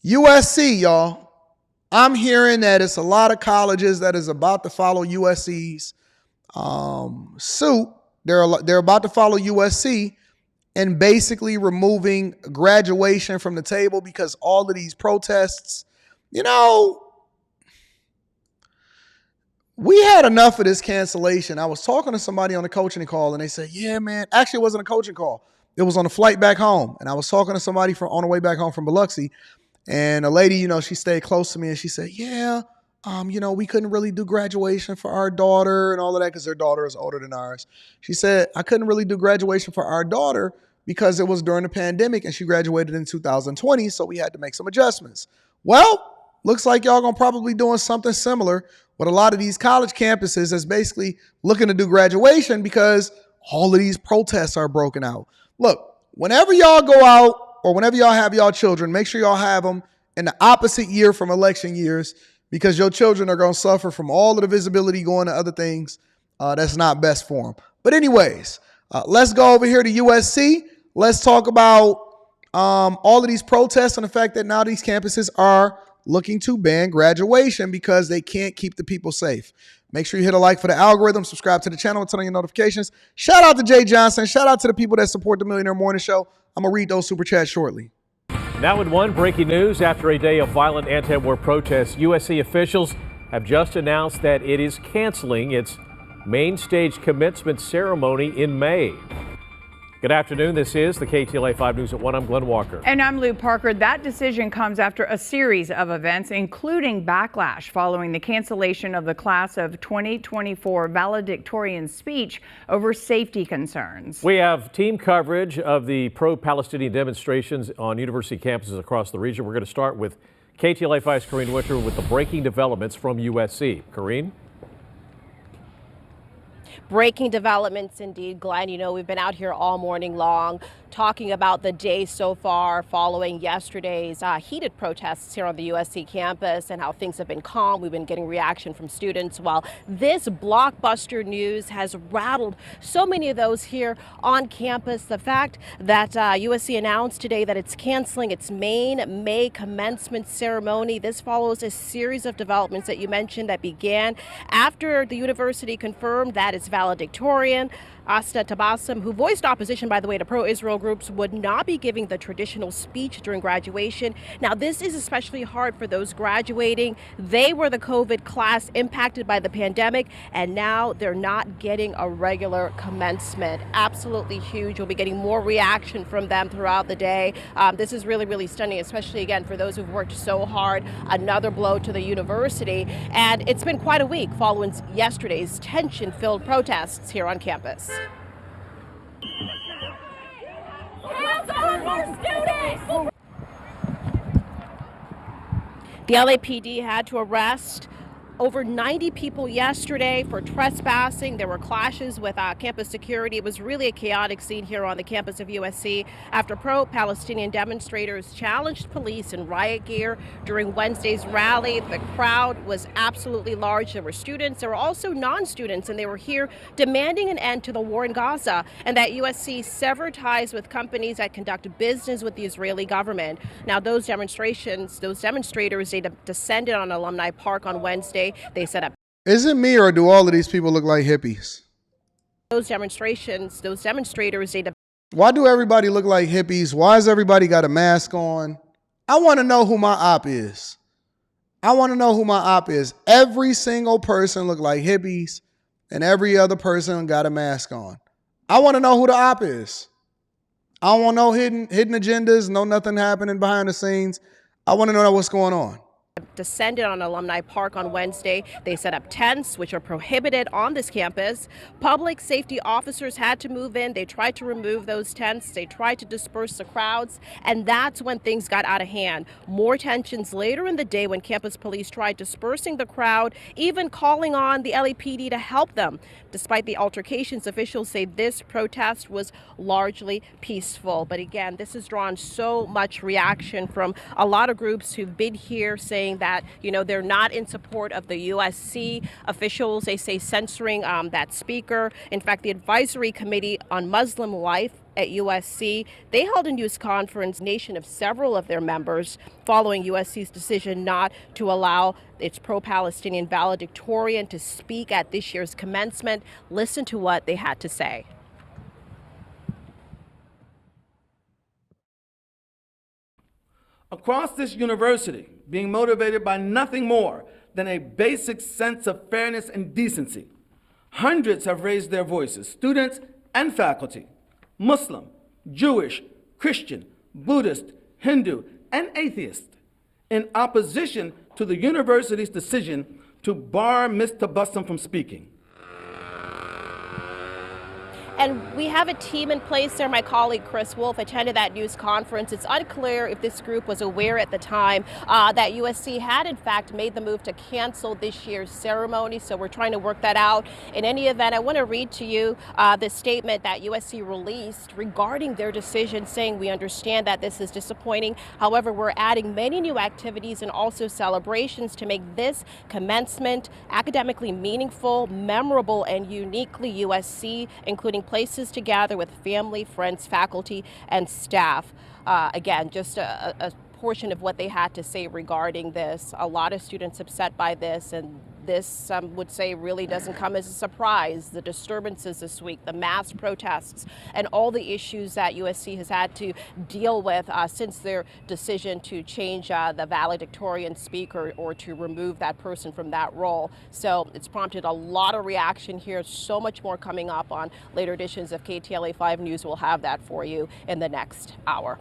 USC, y'all. I'm hearing that it's a lot of colleges that is about to follow USC's suit. They're about to follow USC and basically removing graduation from the table because all of these protests, we had enough of this cancellation. I was talking to somebody on the coaching call and they said, yeah, man, actually it wasn't a coaching call. It was on the flight back home. And I was talking to somebody on the way back home from Biloxi. And a lady, she stayed close to me and she said, yeah, we couldn't really do graduation for our daughter and all of that because their daughter is older than ours. She said, I couldn't really do graduation for our daughter because it was during the pandemic and she graduated in 2020, so we had to make some adjustments. Well, looks like y'all gonna probably doing something similar with a lot of these college campuses that's basically looking to do graduation because all of these protests are broken out. Look, whenever y'all go out or whenever y'all have y'all children, make sure y'all have them in the opposite year from election years because your children are going to suffer from all of the visibility going to other things that's not best for them. But anyways, let's go over here to USC. Let's talk about all of these protests and the fact that now these campuses are looking to ban graduation because they can't keep the people safe. Make sure you hit a like for the algorithm, subscribe to the channel, and turn on your notifications. Shout out to Jay Johnson. Shout out to the people that support the Millionaire Morning Show. I'm going to read those super chats shortly. Now in one breaking news, after a day of violent anti-war protests, USC officials have just announced that it is canceling its main stage commencement ceremony in May. Good afternoon. This is the KTLA 5 News at 1. I'm Glenn Walker. And I'm Lou Parker. That decision comes after a series of events, including backlash following the cancellation of the class of 2024 valedictorian speech over safety concerns. We have team coverage of the pro-Palestinian demonstrations on university campuses across the region. We're going to start with KTLA 5's Corrine Winter with the breaking developments from USC. Corrine? Breaking developments indeed, Glenn. We've been out here all morning long talking about the day so far following yesterday's heated protests here on the USC campus and how things have been calm. We've been getting reaction from students while this blockbuster news has rattled so many of those here on campus. The fact that USC announced today that it's canceling its main May commencement ceremony. This follows a series of developments that you mentioned that began after the university confirmed that its valedictorian, Asta Tabassum, who voiced opposition, by the way, to pro-Israel groups, would not be giving the traditional speech during graduation. Now, this is especially hard for those graduating. They were the COVID class impacted by the pandemic, and now they're not getting a regular commencement. Absolutely huge. We'll be getting more reaction from them throughout the day. This is really, really stunning, especially, again, for those who've worked so hard. Another blow to the university. And it's been quite a week following yesterday's tension-filled protests here on campus. The LAPD had to arrest over 90 people yesterday for trespassing. There were clashes with campus security. It was really a chaotic scene here on the campus of USC after pro-Palestinian demonstrators challenged police in riot gear during Wednesday's rally. The crowd was absolutely large. There were students, there were also non-students, and they were here demanding an end to the war in Gaza and that USC sever ties with companies that conduct business with the Israeli government. Now, those demonstrators, they descended on Alumni Park on Wednesday. They set up. Is it me or do all of these people look like hippies? Those demonstrators, Why do everybody look like hippies? Why has everybody got a mask on? I want to know who my op is. Every single person look like hippies and every other person got a mask on. I want to know who the op is. I don't want no hidden agendas, no nothing happening behind the scenes. I want to know what's going on. Descended on Alumni Park on Wednesday. They set up tents, which are prohibited on this campus. Public safety officers had to move in. They tried to remove those tents. They tried to disperse the crowds, and that's when things got out of hand. More tensions later in the day when campus police tried dispersing the crowd, even calling on the LAPD to help them. Despite the altercations, officials say this protest was largely peaceful. But again, this has drawn so much reaction from a lot of groups who've been here saying that, they're not in support of the USC officials. They say censoring that speaker. In fact, the Advisory Committee on Muslim Life at USC, they held a news conference, nation of several of their members, following USC's decision not to allow its pro-Palestinian valedictorian to speak at this year's commencement. Listen to what they had to say. Across this university, being motivated by nothing more than a basic sense of fairness and decency, hundreds have raised their voices, students and faculty, Muslim, Jewish, Christian, Buddhist, Hindu, and atheist, in opposition to the university's decision to bar Mr. Bussam from speaking. And we have a team in place there. My colleague Chris Wolf attended that news conference. It's unclear if this group was aware at the time that USC had in fact made the move to cancel this year's ceremony. So we're trying to work that out. In any event, I want to read to you the statement that USC released regarding their decision, saying we understand that this is disappointing. However, we're adding many new activities and also celebrations to make this commencement academically meaningful, memorable, and uniquely USC, including places to gather with family, friends, faculty, and staff. Again, just a portion of what they had to say regarding this. A lot of students upset by this, and this, some would say, really doesn't come as a surprise. The disturbances this week, the mass protests, and all the issues that USC has had to deal with since their decision to change the valedictorian speaker or to remove that person from that role. So it's prompted a lot of reaction here. So much more coming up on later editions of KTLA 5 News. We'll have that for you in the next hour.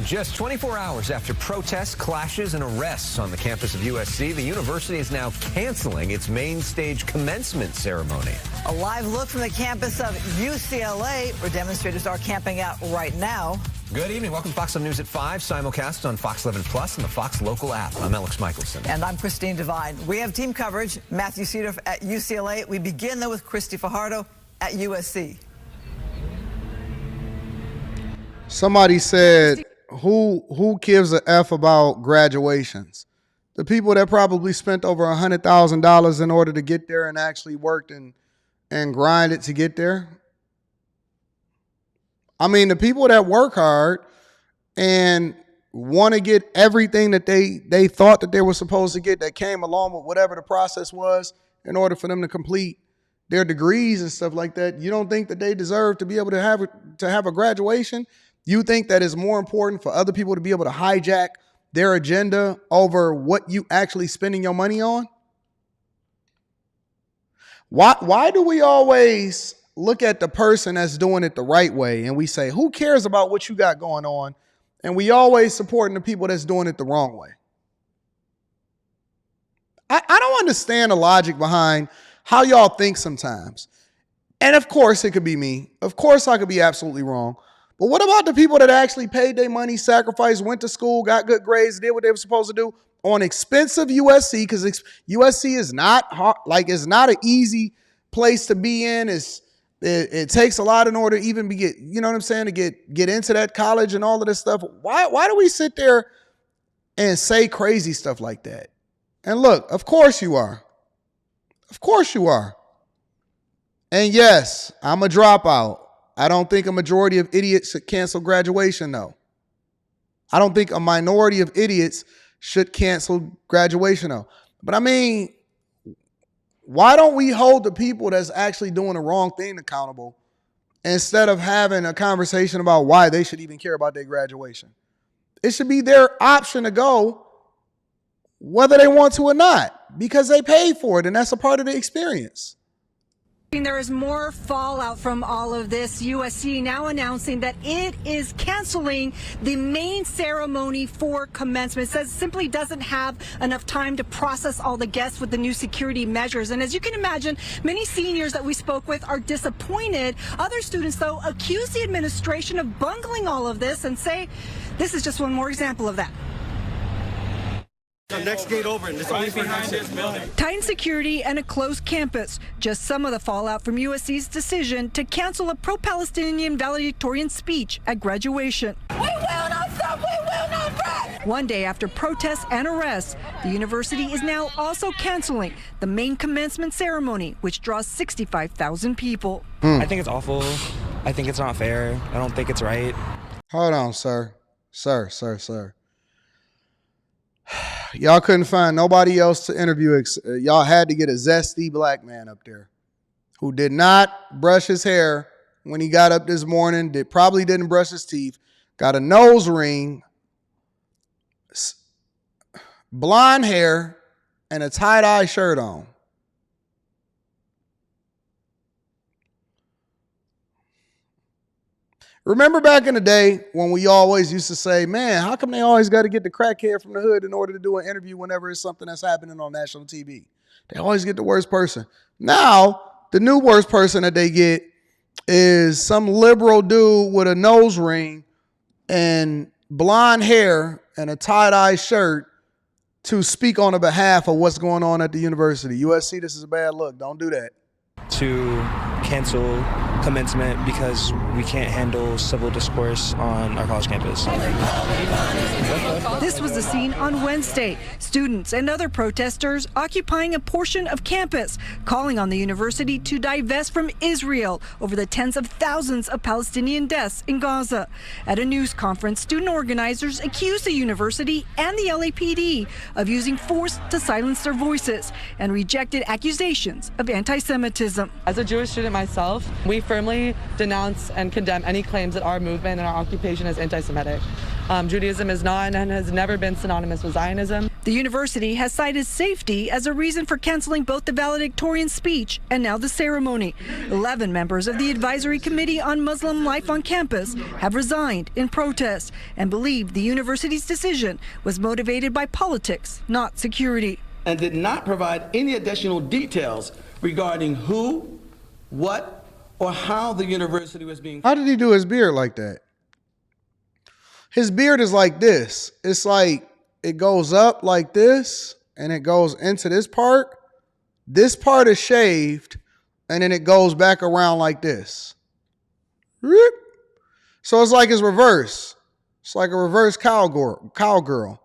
Just 24 hours after protests, clashes, and arrests on the campus of USC, the university is now canceling its main stage commencement ceremony. A live look from the campus of UCLA, where demonstrators are camping out right now. Good evening. Welcome to Fox 7 News at 5, simulcast on Fox 11 Plus and the Fox Local app. I'm Alex Michelson. And I'm Christine Devine. We have team coverage. Matthew Cedar at UCLA. We begin, though, with Christy Fajardo at USC. Somebody said, who gives a F about graduations? The people that probably spent over $100,000 in order to get there and actually worked and grinded to get there. I mean, the people that work hard and want to get everything that they thought that they were supposed to get, that came along with whatever the process was in order for them to complete their degrees and stuff like that. You don't think that they deserve to be able to have a graduation? You think that it's more important for other people to be able to hijack their agenda over what you actually spending your money on? Why do we always look at the person that's doing it the right way and we say, who cares about what you got going on? And we always supporting the people that's doing it the wrong way. I don't understand the logic behind how y'all think sometimes. And of course it could be me. Of course I could be absolutely wrong. But what about the people that actually paid their money, sacrificed, went to school, got good grades, did what they were supposed to do on expensive USC? Because USC is not hard, it's not an easy place to be in. It takes a lot in order to even get, you know what I'm saying, to get into that college and all of this stuff. Why do we sit there and say crazy stuff like that? And look, of course you are. Of course you are. And yes, I'm a dropout. I don't think a majority of idiots should cancel graduation, though. I don't think a minority of idiots should cancel graduation, though. But I mean, why don't we hold the people that's actually doing the wrong thing accountable instead of having a conversation about why they should even care about their graduation? It should be their option to go whether they want to or not, because they paid for it, and that's a part of the experience. There is more fallout from all of this. USC now announcing that it is canceling the main ceremony for commencement. It says it simply doesn't have enough time to process all the guests with the new security measures. And as you can imagine, many seniors that we spoke with are disappointed. Other students, though, accuse the administration of bungling all of this and say this is just one more example of that. The next gate over, and it's only behind this building. Tightened security and a closed campus. Just some of the fallout from USC's decision to cancel a pro-Palestinian valedictorian speech at graduation. We will not stop. We will not rest. One day after protests and arrests, the university is now also canceling the main commencement ceremony, which draws 65,000 people. I think it's awful. I think it's not fair. I don't think it's right. Hold on, sir. Sir. Y'all couldn't find nobody else to interview. Y'all had to get a zesty black man up there who did not brush his hair when he got up this morning, probably didn't brush his teeth, got a nose ring, blonde hair, and a tie-dye shirt on. Remember back in the day when we always used to say, man, how come they always got to get the crackhead from the hood in order to do an interview whenever it's something that's happening on national TV? They always get the worst person. Now, the new worst person that they get is some liberal dude with a nose ring and blonde hair and a tie-dye shirt to speak on the behalf of what's going on at the university. USC, this is a bad look. Don't do that. To cancel commencement because we can't handle civil discourse on our college campus. This was the scene on Wednesday. Students and other protesters occupying a portion of campus, calling on the university to divest from Israel over the tens of thousands of Palestinian deaths in Gaza. At a news conference, student organizers accused the university and the LAPD of using force to silence their voices and rejected accusations of anti-Semitism. As a Jewish student myself, we firmly denounce and condemn any claims that our movement and our occupation is anti-Semitic. Judaism is not and has never been synonymous with Zionism. The university has cited safety as a reason for canceling both the valedictorian speech and now the ceremony. 11 members of the advisory committee on Muslim life on campus have resigned in protest and believe the university's decision was motivated by politics, not security. And did not provide any additional details regarding who, what, or how the university was being. How did he do his beard like that? His beard is like this. It's like it goes up like this and it goes into this part. This part is shaved and then it goes back around like this. So it's like it's reverse. It's like a reverse cowgirl.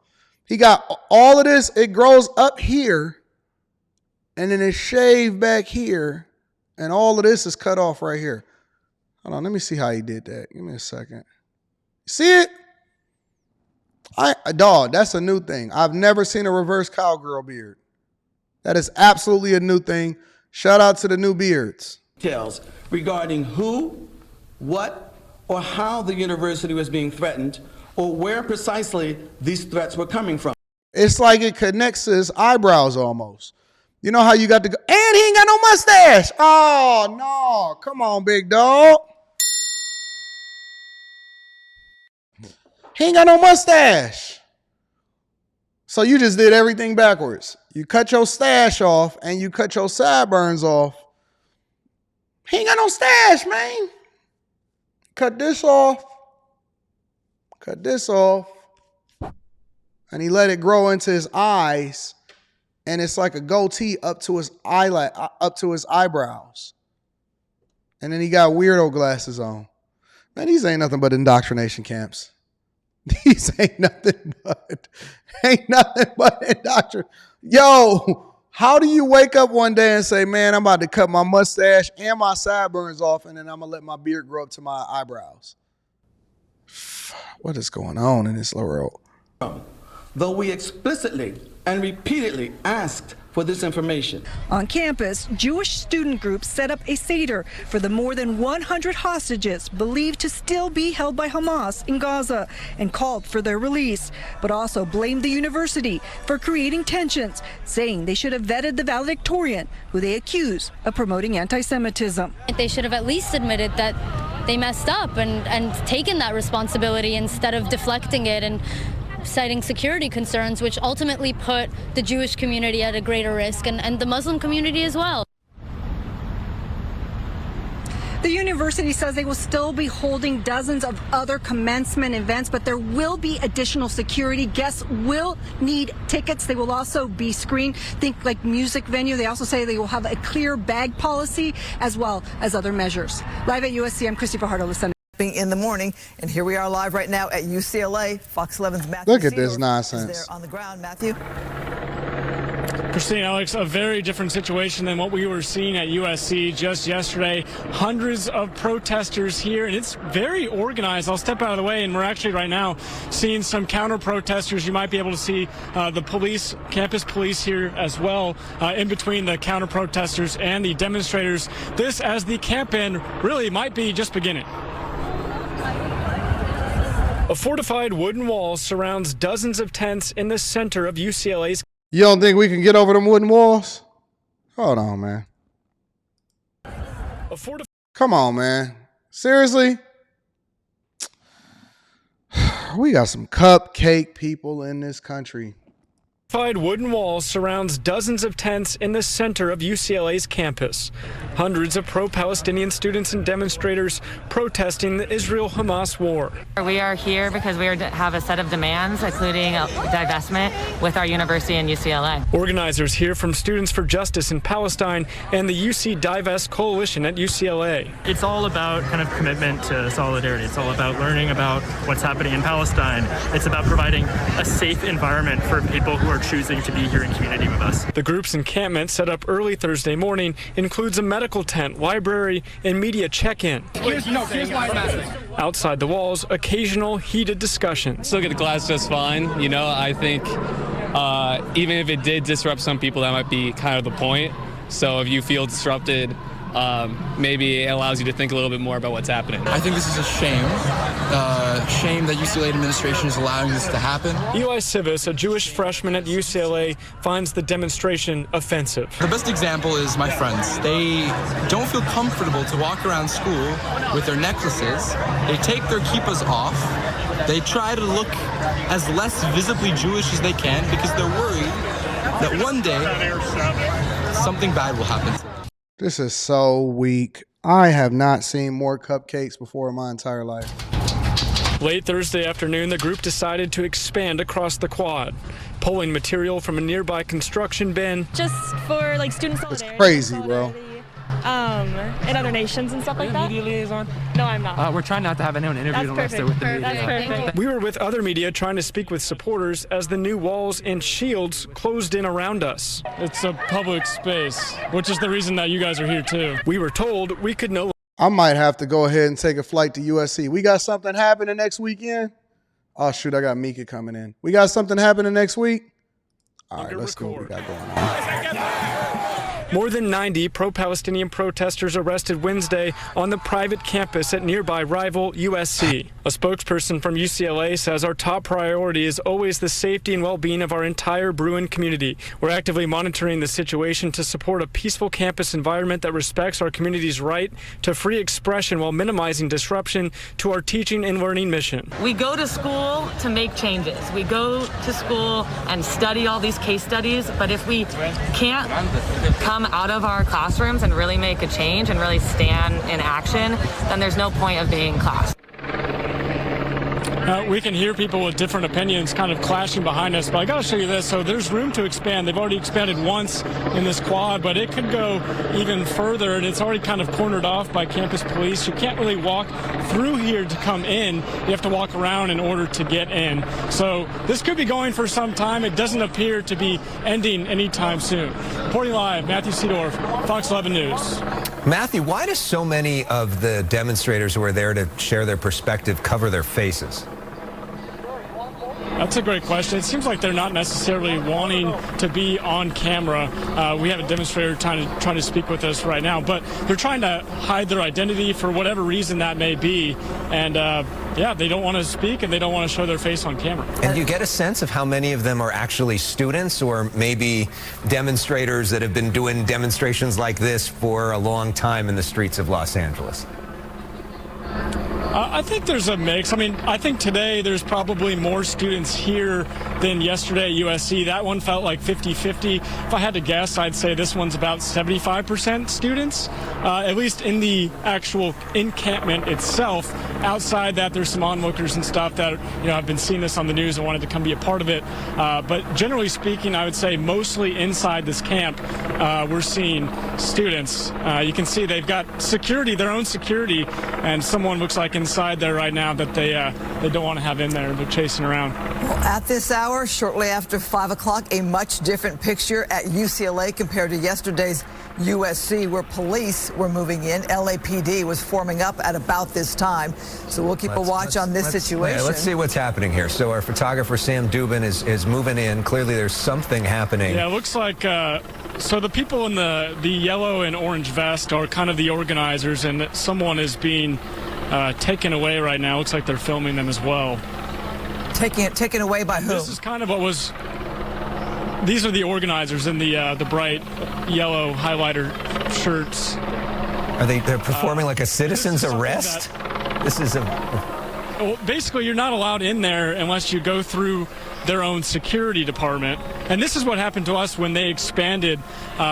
He got all of this. It grows up here and then it's shaved back here. And all of this is cut off right here. Hold on, let me see how he did that. Give me a second. See it? Dog, that's a new thing. I've never seen a reverse cowgirl beard. That is absolutely a new thing. Shout out to the new beards. Details regarding who, what, or how the university was being threatened, or where precisely these threats were coming from. It's like it connects to his eyebrows almost. You know how you got to go, and he ain't got no mustache. Oh, no. Come on, big dog. He ain't got no mustache. So you just did everything backwards. You cut your stash off and you cut your sideburns off. He ain't got no stash, man. Cut this off. Cut this off. And he let it grow into his eyes. And it's like a goatee up to his up to his eyebrows. And then he got weirdo glasses on. Man, these ain't nothing but indoctrination camps. These ain't nothing but indoctrination. Yo, how do you wake up one day and say, man, I'm about to cut my mustache and my sideburns off, and then I'm going to let my beard grow up to my eyebrows? What is going on in this world? Though we explicitly and repeatedly asked for this information. On campus, Jewish student groups set up a seder for the more than 100 hostages believed to still be held by Hamas in Gaza and called for their release, but also blamed the university for creating tensions, saying they should have vetted the valedictorian, who they accuse of promoting anti-Semitism. They should have at least admitted that they messed up and taken that responsibility instead of deflecting it and citing security concerns, which ultimately put the Jewish community at a greater risk and the Muslim community as well. The university says they will still be holding dozens of other commencement events, but there will be additional security. Guests will need tickets. They will also be screened. Think like music venue. They also say they will have a clear bag policy as well as other measures. Live at USC, I'm Christy Fajardo. in the morning. And here we are live right now at UCLA. Fox 11's Matthew Look at this Seedorf nonsense. is there on the ground. Matthew. Christine, Alex, a very different situation than what we were seeing at USC just yesterday. Hundreds of protesters here, and it's very organized. I'll step out of the way, and we're actually right now seeing some counter-protesters. You might be able to see the police, campus police here as well, in between the counter-protesters and the demonstrators. This, as the campaign really might be just beginning. A fortified wooden wall surrounds dozens of tents in the center of UCLA's. You don't think we can get over them wooden walls? Hold on, man. Come on, man. Seriously? We got some cupcake people in this country. Fortified wooden wall surrounds dozens of tents in the center of UCLA's campus. Hundreds of pro-Palestinian students and demonstrators protesting the Israel-Hamas war. We are here because we have a set of demands, including divestment with our university in UCLA. Organizers hear from Students for Justice in Palestine and the UC Divest Coalition at UCLA. It's all about kind of commitment to solidarity. It's all about learning about what's happening in Palestine. It's about providing a safe environment for people who are choosing to be here in community with us. The group's encampment, set up early Thursday morning, includes a medical tent, library, and media check-in. Outside the walls, occasional heated discussions. Still get the class just fine. You know, I think even if it did disrupt some people, that might be kind of the point. So if you feel disrupted, maybe it allows you to think a little bit more about what's happening. I think this is a shame. Shame that UCLA administration is allowing this to happen. Eli Civis, a Jewish freshman at UCLA, finds the demonstration offensive. The best example is my friends. They don't feel comfortable to walk around school with their necklaces. They take their kippahs off. They try to look as less visibly Jewish as they can because they're worried that one day something bad will happen to them. This is so weak. I have not seen more cupcakes before in my entire life. Late Thursday afternoon, the group decided to expand across the quad, pulling material from a nearby construction bin. Just for like student solidarity. It's crazy, bro. In other nations and stuff like that. Media liaison? No, I'm not. We're trying not to have anyone interviewed unless they're with the media. That's perfect. We were with other media trying to speak with supporters as the new walls and shields closed in around us. It's a public space, which is the reason that you guys are here too. We were told we could no. I might have to go ahead and take a flight to USC. We got something happening next weekend? Oh, shoot, I got Mika coming in. We got something happening next week? All right, let's go what we got going on. More than 90 pro-Palestinian protesters arrested Wednesday on the private campus at nearby rival USC. A spokesperson from UCLA says our top priority is always the safety and well-being of our entire Bruin community. We're actively monitoring the situation to support a peaceful campus environment that respects our community's right to free expression while minimizing disruption to our teaching and learning mission. We go to school to make changes. We go to school and study all these case studies, but if we can't come out of our classrooms and really make a change and really stand in action, then there's no point of being in class. We can hear people with different opinions kind of clashing behind us, but I gotta show you this. So there's room to expand. They've already expanded once in this quad, but it could go even further, and it's already kind of cornered off by campus police. You can't really walk through here to come in. You have to walk around in order to get in. So this could be going for some time. It doesn't appear to be ending anytime soon. Reporting live, Matthew Seedorf, Fox 11 News. Matthew, why do so many of the demonstrators who are there to share their perspective cover their faces? That's a great question. It seems like they're not necessarily wanting to be on camera. We have a demonstrator trying to speak with us right now, but they're trying to hide their identity for whatever reason that may be. And yeah, they don't want to speak and they don't want to show their face on camera. And do you get a sense of how many of them are actually students or maybe demonstrators that have been doing demonstrations like this for a long time in the streets of Los Angeles? I think there's a mix. I mean, I think today there's probably more students here than yesterday at USC. That one felt like 50-50. If I had to guess, I'd say this one's about 75% students, at least in the actual encampment itself. outside that, there's some onlookers and stuff that have been seeing this on the news and wanted to come be a part of it. But generally speaking, I would say mostly inside this camp, we're seeing students. You can see they've got security, their own security, and someone looks like inside there right now that they don't want to have in there. They're chasing around. Well, at this hour, shortly after 5 o'clock, a much different picture at UCLA compared to yesterday's USC, where police were moving in. LAPD was forming up at about this time. So we'll keep a watch on this situation. Yeah, let's see what's happening here. So our photographer, Sam Dubin, is moving in. Clearly there's something happening. Yeah, it looks like, so the people in the yellow and orange vest are kind of the organizers, and someone is being taken away right now. Looks like they're filming them as well. Taken away by who? This is kind of what was... These are the organizers in the bright yellow highlighter shirts. They're performing like a citizen's arrest? This is a... Well, basically, you're not allowed in there unless you go through their own security department. And this is what happened to us when they expanded.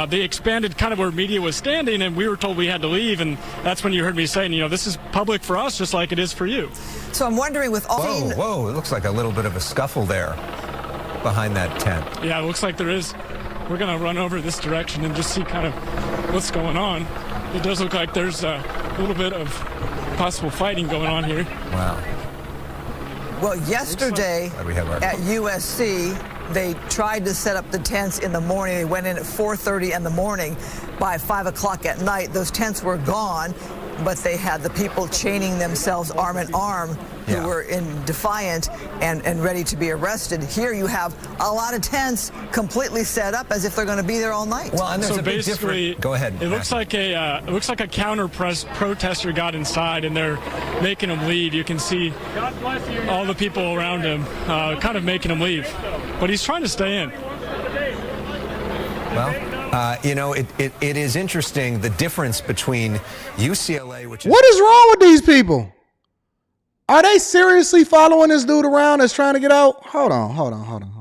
They expanded kind of where media was standing, and we were told we had to leave. And that's when you heard me saying, this is public for us just like it is for you. So I'm wondering with all... Whoa, it looks like a little bit of a scuffle there behind that tent. Yeah, it looks like there is. We're going to run over this direction and just see kind of what's going on. It does look like there's a little bit of possible fighting going on here. Wow. Well, yesterday at USC, they tried to set up the tents in the morning. They went in at 4:30 in the morning. By 5 o'clock at night, those tents were gone, but they had the people chaining themselves arm in arm who were in defiant and ready to be arrested. Here you have a lot of tents completely set up as if they're going to be there all night. Well, and there's so a big basically, difference. Go ahead. It looks like a counter protester got inside, and they're making him leave. You can see all the people around him kind of making him leave, but he's trying to stay in. Well, it is interesting, the difference between UCLA, which is... What is wrong with these people? Are they seriously following this dude around that's trying to get out? Hold on.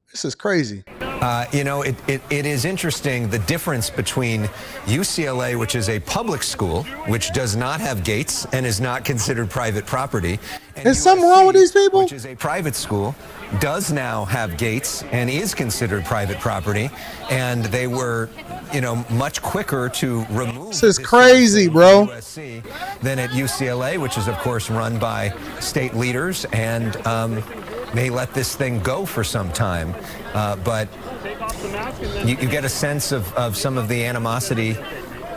This is crazy. It is interesting, the difference between UCLA, which is a public school, which does not have gates and is not considered private property. And Is something wrong with these people? Which is a private school, does now have gates and is considered private property. And they were, much quicker to remove this is crazy, bro. USC than at UCLA, which is, of course, run by state leaders and may let this thing go for some time. But you get a sense of some of the animosity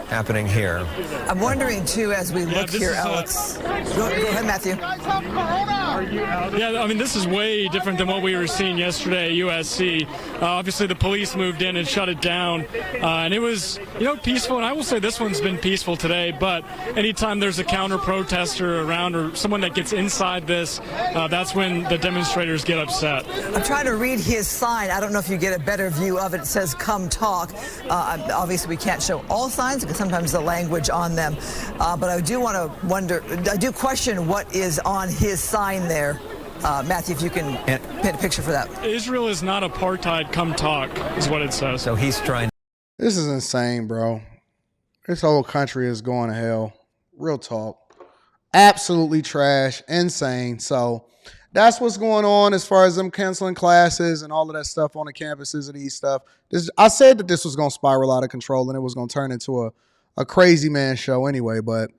happening here. I'm wondering, too, as we look here, Alex. Go ahead, Matthew. Yeah, I mean, this is way different than what we were seeing yesterday at USC. Obviously, the police moved in and shut it down. And it was, peaceful. And I will say this one's been peaceful today. But anytime there's a counter-protester around or someone that gets inside this, that's when the demonstrators get upset. I'm trying to read his sign. I don't know if you get a better view of it. It says, "Come talk." Obviously, we can't show all signs because sometimes the language on them. But I do I do question what is on his sign there. Matthew, if you can paint a picture for that. Israel is not apartheid, come talk, is what it says. So he's trying. This is insane, bro. This whole country is going to hell. Real talk. Absolutely trash. Insane. So that's what's going on as far as them canceling classes and all of that stuff on the campuses and these stuff. I said that this was going to spiral out of control and it was going to turn into a crazy man show anyway, but